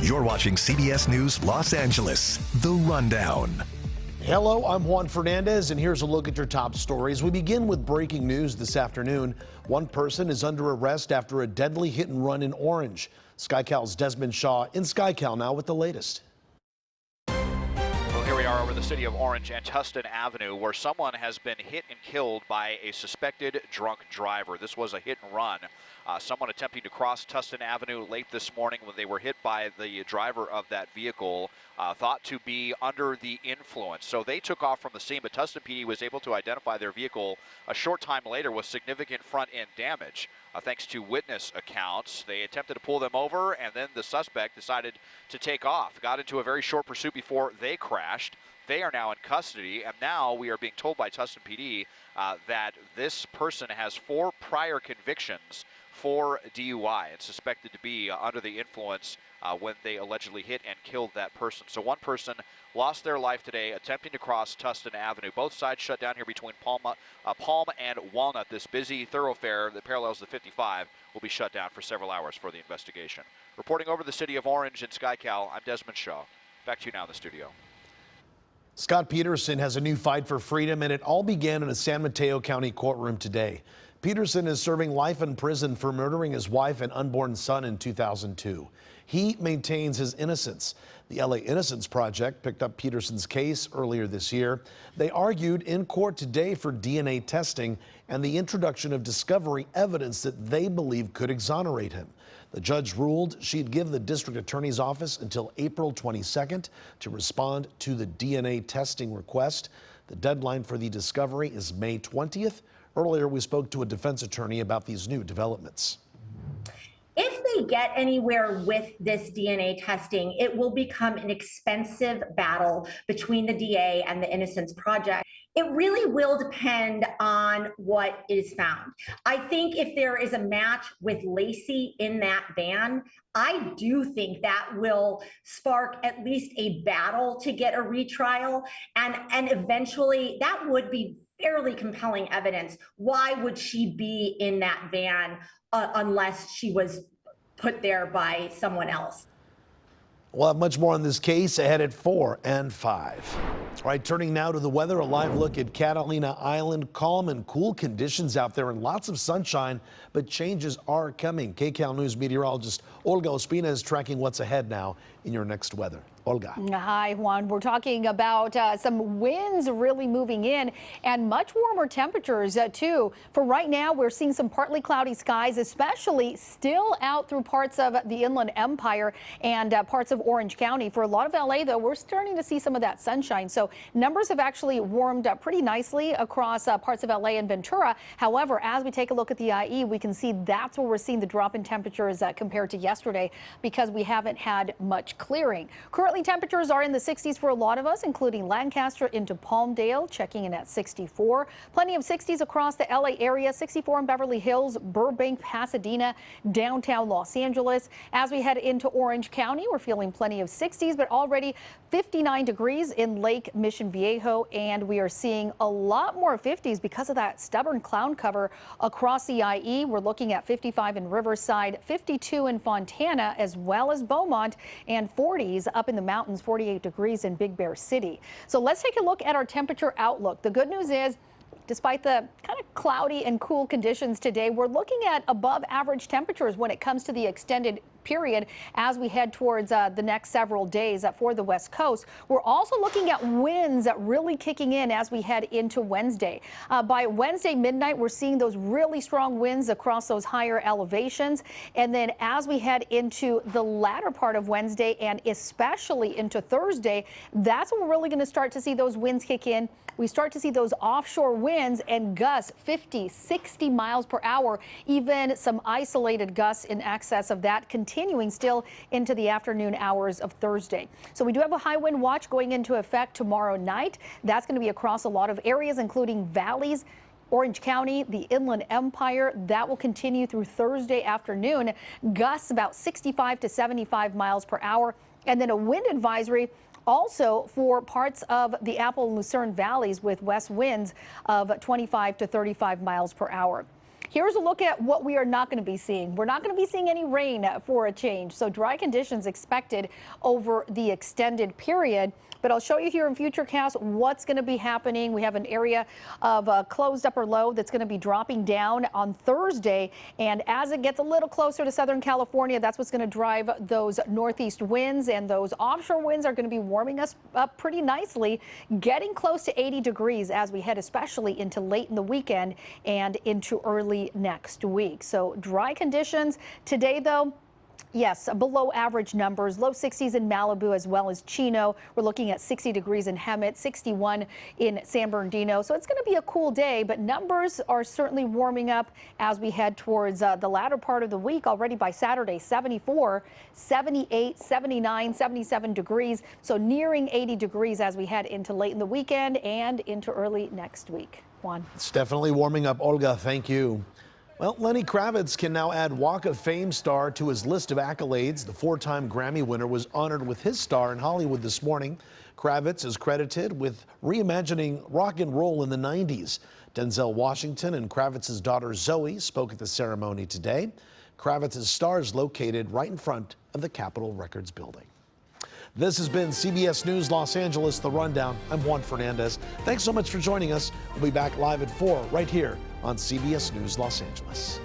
You're watching CBS News Los Angeles, The Rundown. Hello, I'm Juan Fernandez, and here's a look at your top stories. We begin with breaking news this afternoon. One person is under arrest after a deadly hit and run in Orange. SkyCal's Desmond Shaw in SkyCal now with the latest. Well, here we are over the city of Orange and Tustin Avenue, where someone has been hit and killed by a suspected drunk driver. This was a hit and run. Someone attempting to cross Tustin Avenue late this morning when they were hit by the driver of that vehicle, thought to be under the influence. So they took off from the scene, but Tustin PD was able to identify their vehicle a short time later with significant front-end damage. Thanks to witness accounts, they attempted to pull them over, and then the suspect decided to take off. Got into a very short pursuit before they crashed. They are now in custody, and now we are being told by Tustin PD that this person has 4 prior convictions for DUI and suspected to be under the influence when they allegedly hit and killed that person. So one person lost their life today attempting to cross Tustin Avenue. Both sides shut down here between Palm and Walnut. This busy thoroughfare that parallels the 55 will be shut down for several hours for the investigation. Reporting over the city of Orange and SkyCal, I'm Desmond Shaw. Back to you now in the studio. Scott Peterson has a new fight for freedom, and it all began in a San Mateo County courtroom today. Peterson is serving life in prison for murdering his wife and unborn son in 2002. He maintains his innocence. The LA Innocence Project picked up Peterson's case earlier this year. They argued in court today for DNA testing and the introduction of discovery evidence that they believe could exonerate him. The judge ruled she'd give the district attorney's office until April 22nd to respond to the DNA testing request. The deadline for the discovery is May 20th. Earlier, we spoke to a defense attorney about these new developments. If they get anywhere with this DNA testing, it will become an expensive battle between the DA and the Innocence Project. It really will depend on what is found. I think if there is a match with Lacey in that van, I do think that will spark at least a battle to get a retrial, and eventually that would be fairly compelling evidence. Why would she be in that van unless she was put there by someone else? We'll have much more on this case ahead at 4 and 5. All right, turning now to the weather, a live look at Catalina Island. Calm and cool conditions out there and lots of sunshine, but changes are coming. KCAL News meteorologist Olga Ospina is tracking what's ahead now in your next weather. Olga. Hi, Juan. We're talking about some winds really moving in and much warmer temperatures, too. For right now, we're seeing some partly cloudy skies, especially still out through parts of the Inland Empire and parts of Orange County. For a lot of LA, though, we're starting to see some of that sunshine. So numbers have actually warmed up pretty nicely across parts of LA and Ventura. However, as we take a look at the IE, we can see that's where we're seeing the drop in temperatures compared to yesterday because we haven't had much clearing. Currently, temperatures are in the 60s for a lot of us, including Lancaster into Palmdale, checking in at 64. Plenty of 60s across the LA area, 64 in Beverly Hills, Burbank, Pasadena, downtown Los Angeles. As we head into Orange County, we're feeling plenty of 60s, but already 59 degrees in Lake Mission Viejo, and we are seeing a lot more 50s because of that stubborn cloud cover across the IE. We're looking at 55 in Riverside, 52 in Fontana, as well as Beaumont, and 40s up in the mountains, 48 degrees in Big Bear City. So let's take a look at our temperature outlook. The good news is, despite the kind of cloudy and cool conditions today, we're looking at above average temperatures when it comes to the extended period as we head towards the next several days for the West Coast. We're also looking at winds really kicking in as we head into Wednesday. By Wednesday midnight, we're seeing those really strong winds across those higher elevations. And then as we head into the latter part of Wednesday and especially into Thursday, that's when we're really going to start to see those winds kick in. We start to see those offshore winds and gusts 50, 60 miles per hour, even some isolated gusts in excess of that, continuing still into the afternoon hours of Thursday. So we do have a high wind watch going into effect tomorrow night. That's going to be across a lot of areas, including valleys, Orange County, the Inland Empire. That will continue through Thursday afternoon. Gusts about 65 to 75 miles per hour. And then a wind advisory also for parts of the Apple and Lucerne valleys with west winds of 25 to 35 miles per hour. here's a look at what we are not going to be seeing. We're not going to be seeing any rain for a change. So dry conditions expected over the extended period. But I'll show you here in Futurecast what's going to be happening. We have an area of closed upper low that's going to be dropping down on Thursday. And as it gets a little closer to Southern California, that's what's going to drive those northeast winds. And those offshore winds are going to be warming us up pretty nicely, getting close to 80 degrees as we head especially into late in the weekend and into early next week. So dry conditions today, though. Yes, below average numbers, low 60s in Malibu as well as Chino. We're looking at 60 degrees in Hemet, 61 in San Bernardino. So it's going to be a cool day, but numbers are certainly warming up as we head towards the latter part of the week. Already by Saturday, 74, 78, 79, 77 degrees. So nearing 80 degrees as we head into late in the weekend and into early next week. Juan. It's definitely warming up. Olga, thank you. Well, Lenny Kravitz can now add Walk of Fame star to his list of accolades. The four-time Grammy winner was honored with his star in Hollywood this morning. Kravitz is credited with reimagining rock and roll in the 90s. Denzel Washington and Kravitz's daughter Zoe spoke at the ceremony today. Kravitz's star is located right in front of the Capitol Records building. This has been CBS News Los Angeles, The Rundown. I'm Juan Fernandez. Thanks so much for joining us. We'll be back live at 4 right here on CBS News Los Angeles.